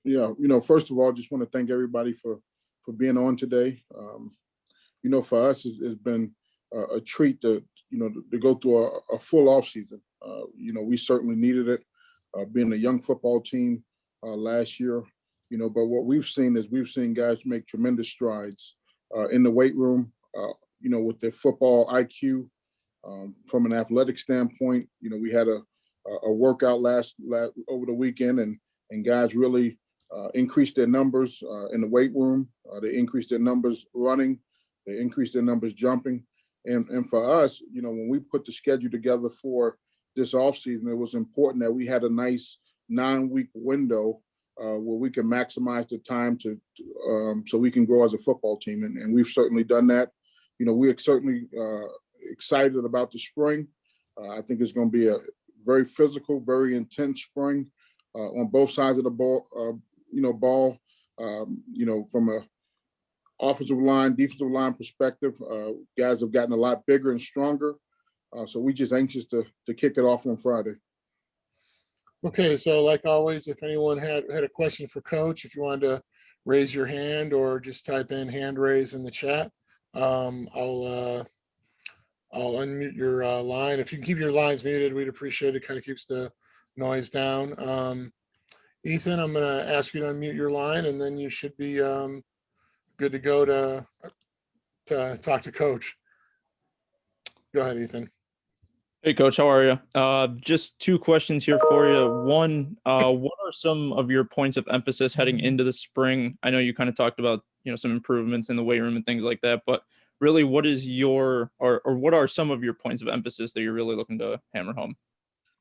Yeah, first of all, just want to thank everybody for being on today. For us, it's been a treat to go through a full off season. We certainly needed it, being a young football team last year. But what we've seen guys make tremendous strides in the weight room. With their football IQ, from an athletic standpoint. We had a workout last over the weekend, and guys really increased their numbers in the weight room. They increased their numbers running. They increased their numbers jumping. And for us, when we put the schedule together for this offseason, it was important that we had a nice 9-week window where we can maximize the time so we can grow as a football team. And we've certainly done that. We're certainly excited about the spring. I think it's going to be a very physical, very intense spring on both sides of the ball. From a offensive line, defensive line perspective, guys have gotten a lot bigger and stronger. So we just anxious to kick it off on Friday. Okay, so like always, if anyone had a question for Coach, if you wanted to raise your hand or just type in hand raise in the chat, I'll unmute your line. If you can keep your lines muted, we'd appreciate it. Kind of keeps the noise down. Ethan, I'm going to ask you to unmute your line, and then you should be good to go to talk to Coach. Go ahead, Ethan. Hey, Coach, how are you? Just 2 questions here for you. One, what are some of your points of emphasis heading into the spring? I know you kind of talked about, some improvements in the weight room and things like that, but really what is what are some of your points of emphasis that you're really looking to hammer home?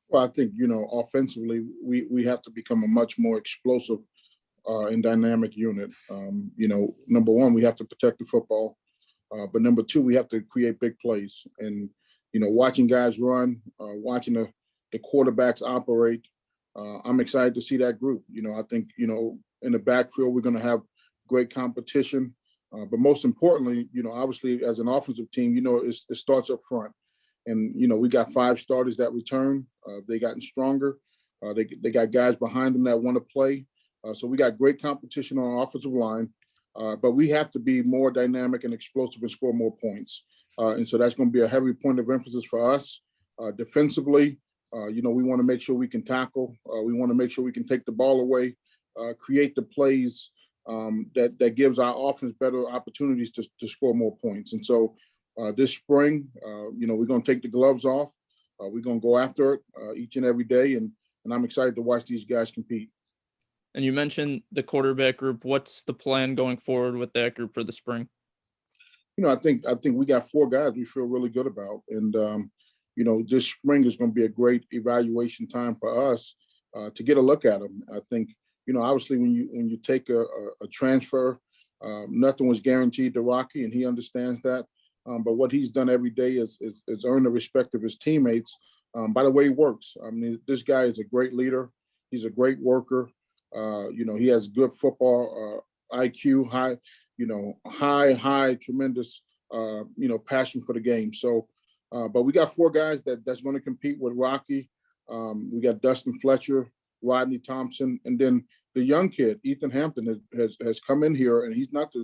Well, I think, offensively, we have to become a much more explosive and dynamic unit. Number one, we have to protect the football. But number two, we have to create big plays. And watching guys run, watching the quarterbacks operate. I'm excited to see that group. I think, in the backfield, we're going to have great competition. But most importantly, obviously as an offensive team, it starts up front. And, we got 5 starters that return. They gotten stronger. They got guys behind them that want to play. So we got great competition on our offensive line. But we have to be more dynamic and explosive and score more points. And so that's going to be a heavy point of emphasis for us. Defensively, we want to make sure we can tackle. We want to make sure we can take the ball away, create the plays that gives our offense better opportunities to score more points. And so this spring, we're going to take the gloves off. We're going to go after it each and every day. And I'm excited to watch these guys compete. And you mentioned the quarterback group. What's the plan going forward with that group for the spring? I think we got 4 guys we feel really good about. And, this spring is going to be a great evaluation time for us to get a look at them. I think, obviously when you take a transfer, nothing was guaranteed to Rocky, and he understands that. But what he's done every day is earn the respect of his teammates by the way he works. I mean, this guy is a great leader. He's a great worker. He has good football IQ, high, tremendous, passion for the game. So, but we got 4 guys that's going to compete with Rocky. We got Dustin Fletcher, Rodney Thompson, and then the young kid, Ethan Hampton, has come in here, and he's not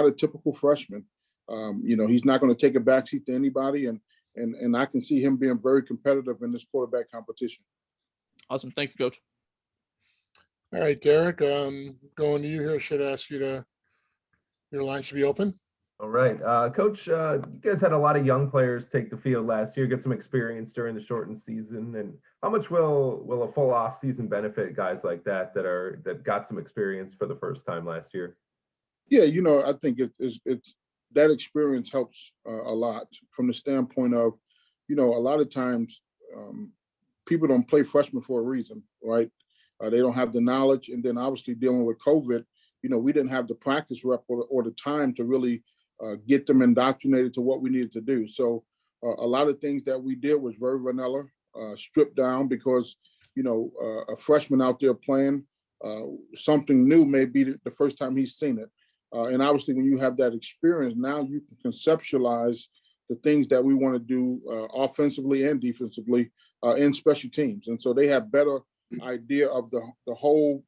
a typical freshman. He's not going to take a backseat to anybody, and I can see him being very competitive in this quarterback competition. Awesome. Thank you, Coach. All right, Derek, going to you here. I should ask you your line should be open. All right. Coach, you guys had a lot of young players take the field last year, get some experience during the shortened season. And how much will a full off season benefit guys like that got some experience for the first time last year? Yeah, I think it's that experience helps a lot from the standpoint of, a lot of times people don't play freshmen for a reason, right? They don't have the knowledge. And then obviously dealing with COVID, we didn't have the practice rep or the time to really get them indoctrinated to what we needed to do. So a lot of things that we did was very vanilla, stripped down because, a freshman out there playing something new may be the first time he's seen it. And obviously when you have that experience, now you can conceptualize the things that we want to do offensively and defensively in special teams. And so they have better idea of the whole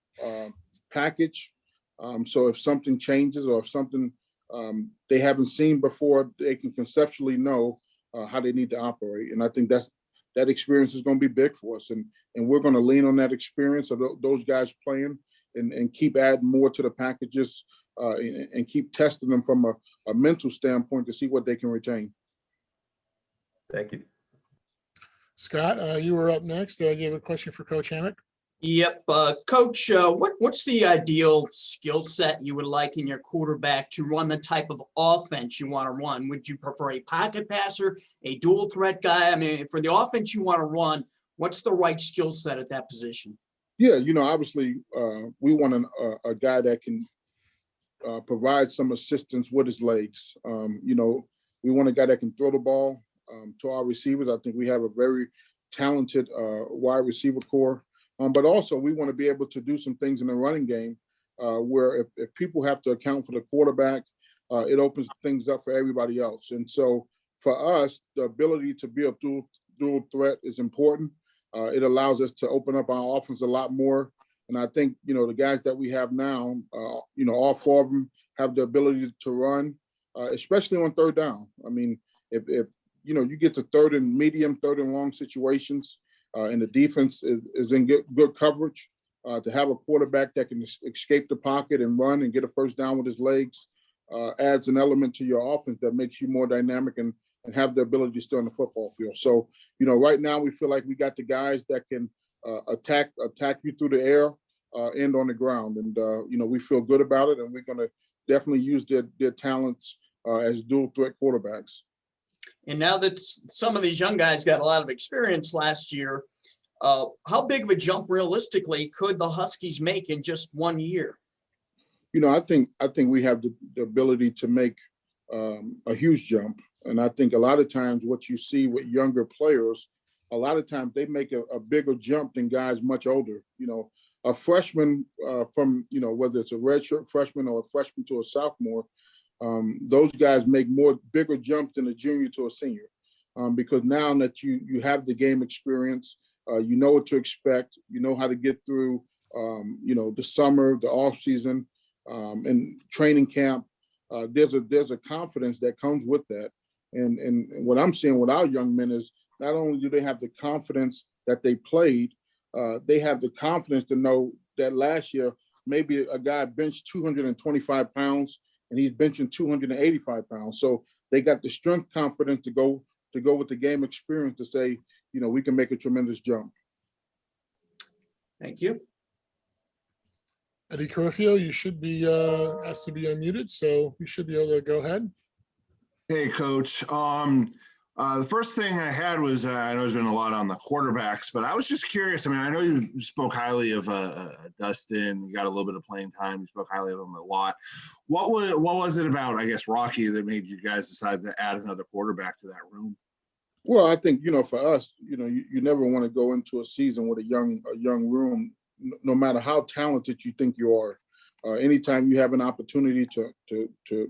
package. So if something changes or if something they haven't seen before, they can conceptually know how they need to operate. And I think that experience is going to be big for us. And we're going to lean on that experience of those guys playing and keep adding more to the packages and keep testing them from a mental standpoint to see what they can retain. Thank you. Scott, you were up next. You have a question for Coach Hammock? Yep. Coach, what's the ideal skill set you would like in your quarterback to run the type of offense you want to run? Would you prefer a pocket passer, a dual threat guy? I mean, for the offense you want to run, what's the right skill set at that position? Yeah, obviously we want a guy that can provide some assistance with his legs. We want a guy that can throw the ball to our receivers. I think we have a very talented wide receiver core. But also we want to be able to do some things in the running game where if people have to account for the quarterback, it opens things up for everybody else. And so for us, the ability to be a dual threat is important. It allows us to open up our offense a lot more. And I think, the guys that we have now, all four of them have the ability to run, especially on third down. I mean, if you get to third and medium, third and long situations, and the defense is in good coverage, to have a quarterback that can escape the pocket and run and get a first down with his legs adds an element to your offense that makes you more dynamic and have the ability to stay on the football field. So, right now we feel like we got the guys that can attack you through the air and on the ground. And, we feel good about it, and we're going to definitely use their talents as dual threat quarterbacks. And now that some of these young guys got a lot of experience last year, how big of a jump realistically could the Huskies make in just 1 year? I think we have the ability to make a huge jump. And I think a lot of times what you see with younger players, a lot of times they make a bigger jump than guys much older. A freshman from, whether it's a redshirt freshman or a freshman to a sophomore, those guys make bigger jumps than a junior to a senior, because now that you have the game experience, you know what to expect, you know how to get through, the summer, the off season, and training camp. There's a confidence that comes with that, and what I'm seeing with our young men is not only do they have the confidence that they played, they have the confidence to know that last year maybe a guy benched 225 pounds. And he's benching 285 pounds. So they got the strength confidence to go with the game experience to say, we can make a tremendous jump. Thank you. Eddie Carifio, you should be asked to be unmuted, so you should be able to go ahead. Hey, Coach. The first thing I had was, I know there's been a lot on the quarterbacks, but I was just curious. I mean, I know you spoke highly of Dustin. You got a little bit of playing time. You spoke highly of him a lot. What was it about, I guess, Rocky that made you guys decide to add another quarterback to that room? Well, I think, for us, you never want to go into a season with a young room, no matter how talented you think you are. Anytime you have an opportunity to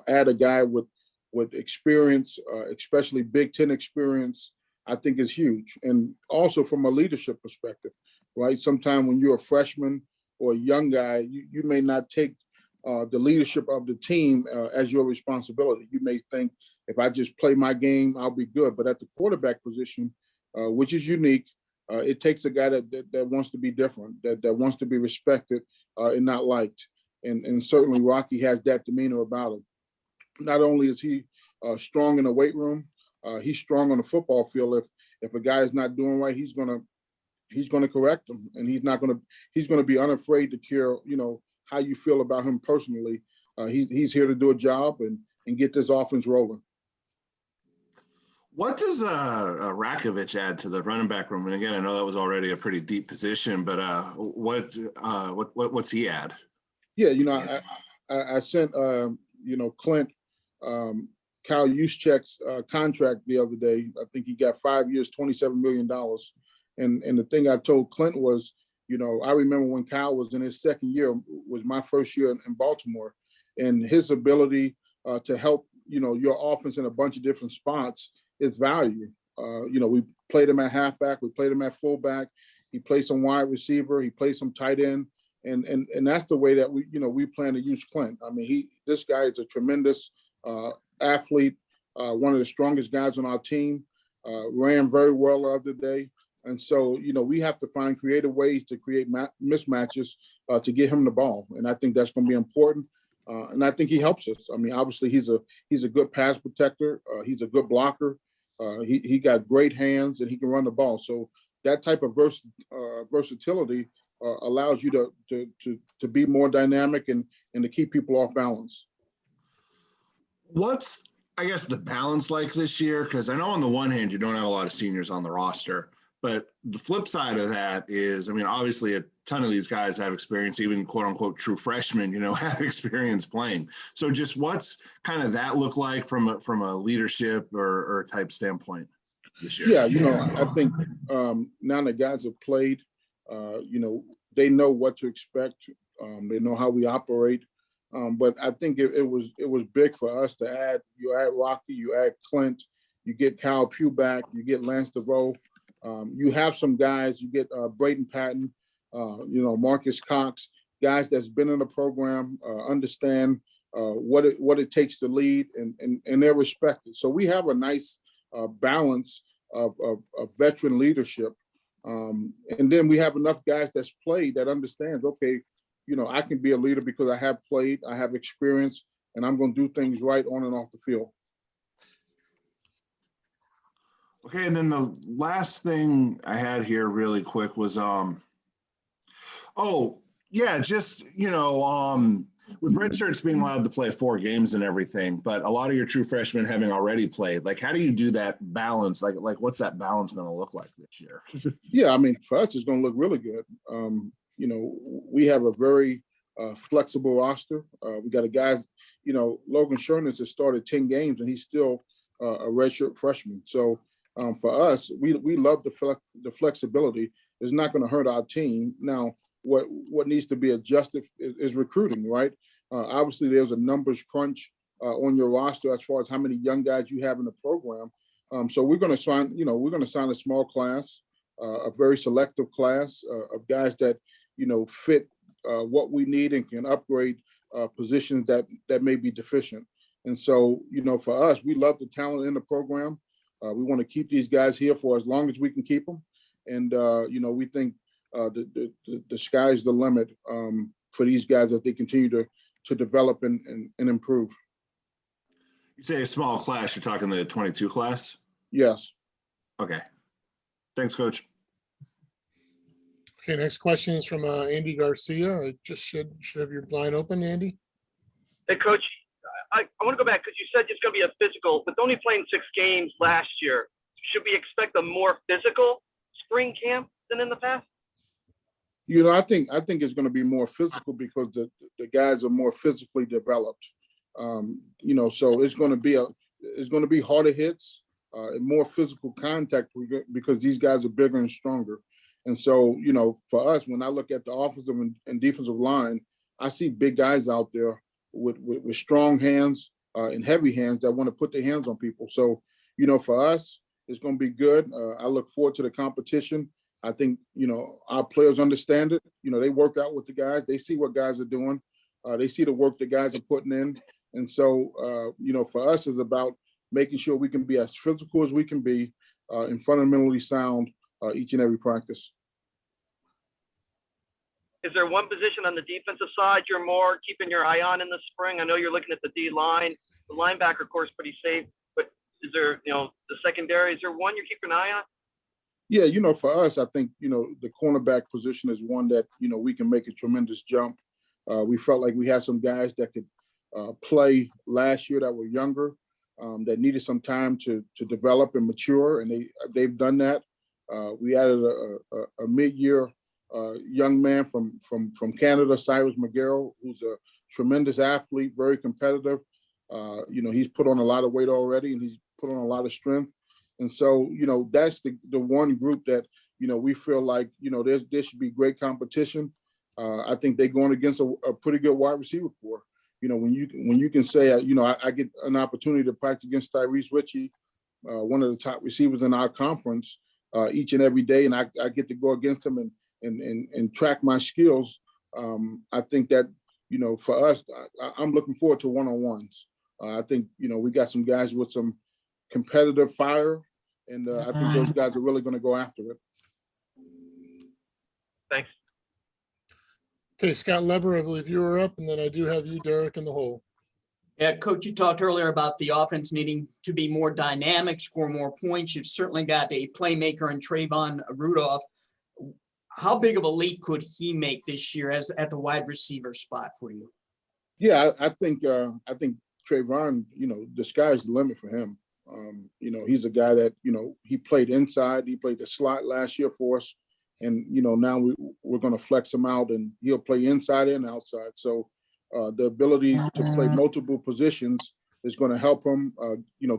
add a guy with experience, especially Big Ten experience, I think is huge. And also from a leadership perspective, right? Sometimes when you're a freshman or a young guy, you may not take the leadership of the team as your responsibility. You may think, if I just play my game, I'll be good. But at the quarterback position, which is unique, it takes a guy that wants to be different, that wants to be respected and not liked. And certainly Rocky has that demeanor about him. Not only is he strong in the weight room, he's strong on the football field. If a guy is not doing right, he's gonna correct him, and he's gonna be unafraid to care, how you feel about him personally. He's here to do a job and get this offense rolling. What does Rakovich add to the running back room? And again, I know that was already a pretty deep position, but what's he add? Yeah, I sent Clint Kyle Juszczyk's contract the other day. I think he got 5 years, $27 million. And the thing I told Clint was, I remember when Kyle was in his second year, was my first year in Baltimore, and his ability to help, your offense in a bunch of different spots is value. We played him at halfback, we played him at fullback, he played some wide receiver, he played some tight end. And that's the way that we plan to use Clint. I mean, this guy is a tremendous athlete, one of the strongest guys on our team, ran very well the other day. And so, we have to find creative ways to create mismatches to get him the ball. And I think that's going to be important. And I think he helps us. I mean, obviously he's a good pass protector. He's a good blocker. He got great hands and he can run the ball. So that type of versatility allows you to be more dynamic and to keep people off balance. What's, I guess, the balance like this year? Because I know on the one hand, you don't have a lot of seniors on the roster, but the flip side of that is, I mean, obviously a ton of these guys have experience, even quote unquote true freshmen, have experience playing. So just what's kind of that look like from a leadership or type standpoint this year? Yeah, I think now the guys have played, they know what to expect. They know how we operate. But I think it was big for us to add Rocky, you add Clint, you get Kyle Pugh back, you get Lance DeVoe. You have some guys, you get Braden Patton, Marcus Cox, guys that's been in the program, understand what it takes to lead, and they're respected. So we have a nice balance of veteran leadership. And then we have enough guys that's played that understands, okay, I can be a leader because I have played, I have experience, and I'm going to do things right on and off the field. Okay, and then the last thing I had here really quick was, with red shirts being allowed to play 4 games and everything, but a lot of your true freshmen having already played, like, how do you do that balance? Like what's that balance going to look like this year? Yeah, I mean, for us, it's going to look really good. We have a very flexible roster. We got a guy, Logan Sherman has started 10 games and he's still a redshirt freshman. So for us, we love the flexibility. It's not going to hurt our team. Now, what needs to be adjusted is recruiting, right? Obviously, there's a numbers crunch on your roster as far as how many young guys you have in the program. So we're going to sign a small class, a very selective class of guys that fit what we need and can upgrade positions that may be deficient. And so, for us, we love the talent in the program. We want to keep these guys here for as long as we can keep them. And, we think the sky's the limit for these guys as they continue to develop and improve. You say a small class, you're talking the 22 class? Yes. Okay. Thanks, Coach. Okay, next question is from Andy Garcia. I just should have your line open, Andy. Hey, Coach, I want to go back because you said it's going to be a physical, but only playing 6 games last year. Should we expect a more physical spring camp than in the past? I think it's going to be more physical because the guys are more physically developed. So it's going to be harder hits and more physical contact because these guys are bigger and stronger. And so, for us, when I look at the offensive and defensive line, I see big guys out there with strong hands and heavy hands that want to put their hands on people. So, for us, it's going to be good. I look forward to the competition. I think, our players understand it. They work out with the guys. They see what guys are doing. They see the work the guys are putting in. And so, for us, it's about making sure we can be as physical as we can be and fundamentally sound each and every practice. Is there one position on the defensive side you're more keeping your eye on in the spring? I know you're looking at the D line. The linebacker, of course, pretty safe. But is there, the secondary, is there one you're keeping an eye on? Yeah, for us, I think, the cornerback position is one that, we can make a tremendous jump. We felt like we had some guys that could play last year that were younger, that needed some time to develop and mature, and they've done that. We added a mid-year young man from Canada, Cyrus McGarrell, who's a tremendous athlete, very competitive. He's put on a lot of weight already, and he's put on a lot of strength. And so, that's the one group that, we feel like, there should be great competition. I think they're going against a pretty good wide receiver corps. When you can say, I get an opportunity to practice against Tyrese Ritchie, one of the top receivers in our conference, each and every day, and I get to go against him and track my skills. I think that, for us, I'm looking forward to one-on-ones. I think, we got some guys with some competitive fire, and I think those guys are really going to go after it. Thanks. Okay, Scott Leber, I believe you were up, and then I do have you, Derek, in the hole. Yeah, Coach, you talked earlier about the offense needing to be more dynamic, score more points. You've certainly got a playmaker in Trayvon Rudolph. How big of a leap could he make this year as at the wide receiver spot for you? Yeah, I think Trayvon, the sky's the limit for him. He's a guy that, he played inside, he played the slot last year for us. And, now we're going to flex him out, and he'll play inside and outside. So the ability to play multiple positions is going to help him,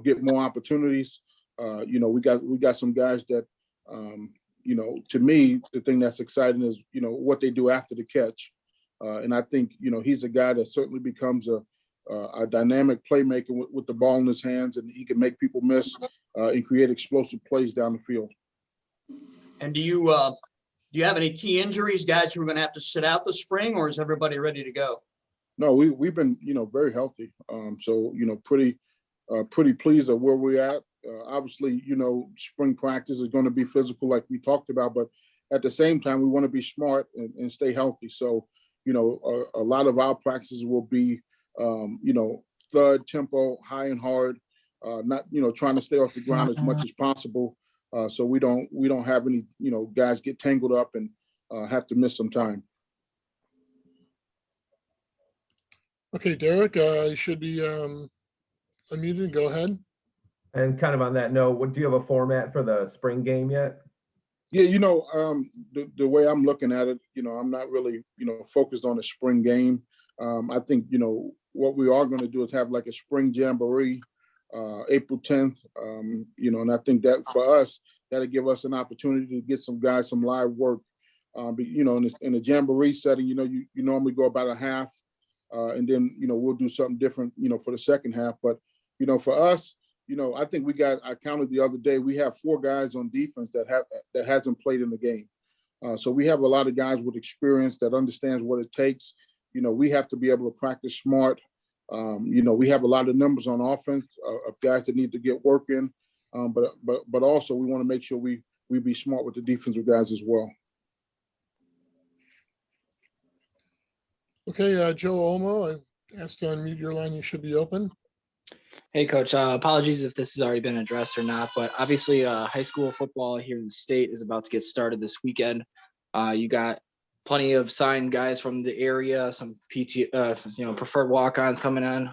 get more opportunities. We got some guys that, to me, the thing that's exciting is, what they do after the catch. And I think, he's a guy that certainly becomes a dynamic playmaker with the ball in his hands, and he can make people miss and create explosive plays down the field. And do you have any key injuries, guys who are going to have to sit out the spring, or is everybody ready to go? No, we've been, very healthy. So, pretty pleased at where we're at. Obviously, spring practice is going to be physical like we talked about, but at the same time, we want to be smart and stay healthy. So, a lot of our practices will be, third tempo, high and hard, not, trying to stay off the ground as much as possible. So we don't have any, guys get tangled up and have to miss some time. Okay, Derek, you should be unmuted. Go ahead. And kind of on that note, do you have a format for the spring game yet? Yeah, the way I'm looking at it, I'm not really, focused on a spring game. I think, what we are going to do is have like a spring jamboree, April 10th, and I think that for us, that'll give us an opportunity to get some guys some live work. But, in a jamboree setting, you normally go about a half, and then, we'll do something different, for the second half. But, for us, I think I counted the other day, we have 4 guys on defense that hasn't played in the game. So we have a lot of guys with experience that understands what it takes. We have to be able to practice smart. We have a lot of numbers on offense of guys that need to get work in. But also we want to make sure we be smart with the defensive guys as well. Okay, Joe Olmo, I asked to unmute your line. You should be open. Hey, Coach. Apologies if this has already been addressed or not, but obviously high school football here in the state is about to get started this weekend. You got plenty of signed guys from the area, some preferred walk-ons coming in.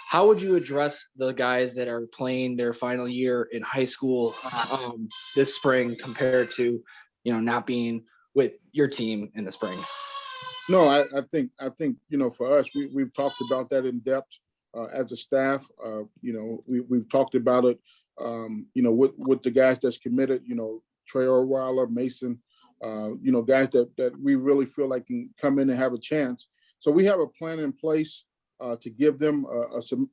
How would you address the guys that are playing their final year in high school this spring compared to, not being with your team in the spring? No, I think, for us, we've talked about that in depth as a staff. We've talked about it, with the guys that's committed, Trey Orweiler, Mason, guys that we really feel like can come in and have a chance. So we have a plan in place to give them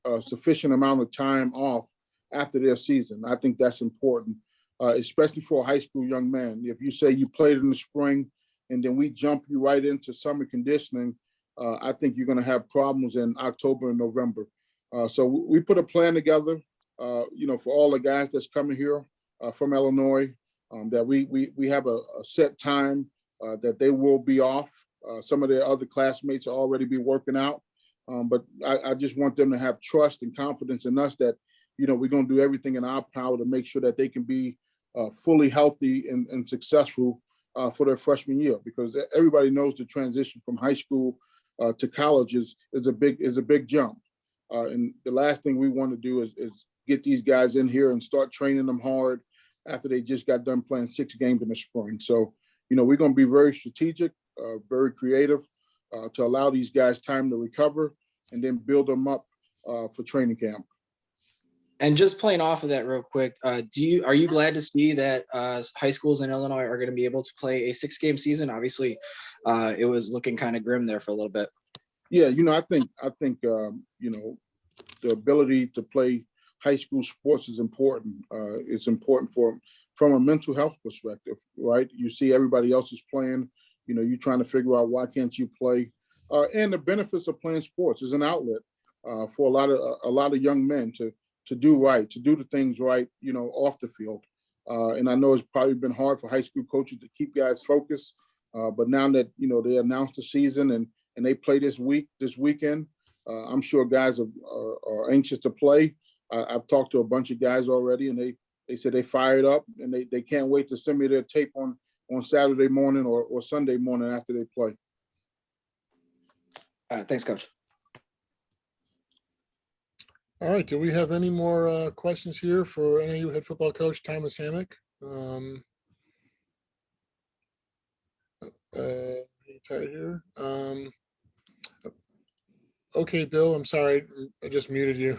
a sufficient amount of time off after their season. I think that's important, especially for a high school young man. If you say you played in the spring and then we jump you right into summer conditioning, I think you're going to have problems in October and November. So we put a plan together, for all the guys that's coming here from Illinois, that we have a set time that they will be off. Some of their other classmates will already be working out. But I just want them to have trust and confidence in us that, we're going to do everything in our power to make sure that they can be fully healthy and successful for their freshman year, because everybody knows the transition from high school to college is a big jump. And the last thing we want to do is get these guys in here and start training them hard after they just got done playing 6 games in the spring. So, we're going to be very strategic, very creative to allow these guys time to recover and then build them up for training camp. And just playing off of that real quick, are you glad to see that high schools in Illinois are going to be able to play a 6-game season? Obviously, it was looking kind of grim there for a little bit. Yeah, I think the ability to play high school sports is important. It's important from a mental health perspective, right? You see everybody else is playing. you're trying to figure out why can't you play, and the benefits of playing sports is an outlet for a lot of young men to do right, to do the things right, off the field. And I know it's probably been hard for high school coaches to keep guys focused, but now that they announced the season and they play this weekend, I'm sure guys are anxious to play. I've talked to a bunch of guys already, and they said they fired up and they can't wait to send me their tape on Saturday morning or Sunday morning after they play. All right, thanks, Coach. All right, do we have any more questions here for NAU head football coach Thomas Hammock? Tight here. Okay, Bill, I'm sorry, I just muted you.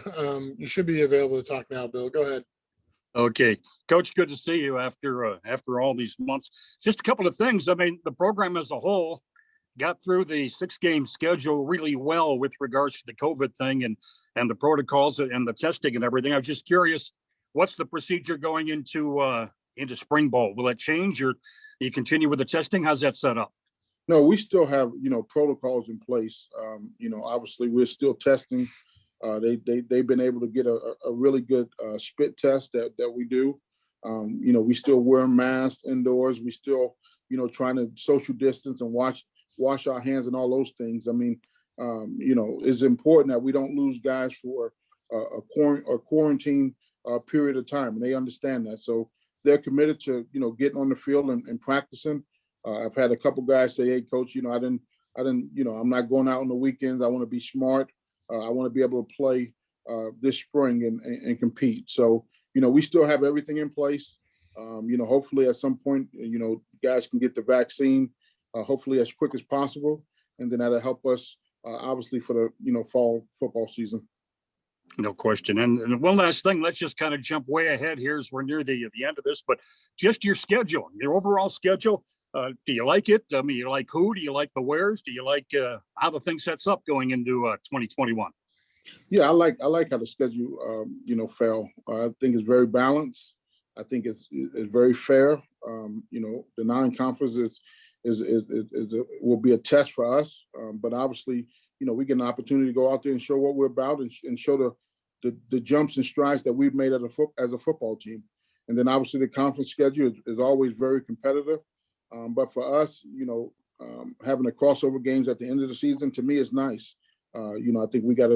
You should be available to talk now, Bill. Go ahead. Okay, Coach, good to see you after all these months. Just a couple of things. I mean, the program as a whole got through the 6-game schedule really well with regards to the COVID thing and the protocols and the testing and everything. I was just curious, what's the procedure going into spring ball? Will it change, or you continue with the testing? How's that set up? No, we still have, protocols in place. Obviously we're still testing. They've been able to get a really good spit test that we do. We still wear masks indoors. We still, trying to social distance and wash our hands and all those things. I mean, it's important that we don't lose guys for a quarantine period of time, and they understand that. So they're committed to, getting on the field and practicing. I've had a couple guys say, "Hey, Coach, I'm not going out on the weekends. I want to be smart. I want to be able to play this spring and compete." So, we still have everything in place. Hopefully at some point, guys can get the vaccine, hopefully as quick as possible. And then that'll help us, obviously, for the, fall football season. No question. And one last thing, let's just kind of jump way ahead here as we're near the end of this, but just your schedule, your overall schedule. Do you like it? I mean, you like who? Do you like the wheres? Do you like how the thing sets up going into 2021? Yeah, I like how the schedule, fell. I think it's very balanced. I think it's very fair. The non-conference will be a test for us, but obviously, we get an opportunity to go out there and show what we're about and show the jumps and strides that we've made as a football team. And then obviously the conference schedule is always very competitive. But for us, having the crossover games at the end of the season, to me, is nice. I think we got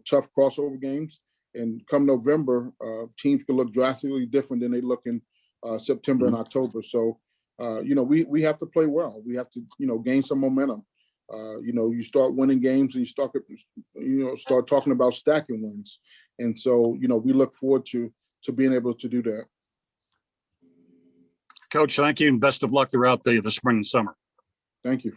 tough crossover games, and come November, teams can look drastically different than they look in September and October. So, we have to play well. We have to, gain some momentum. You start winning games and you start talking about stacking wins. And so, we look forward to being able to do that. Coach, thank you, and best of luck throughout the spring and summer. Thank you.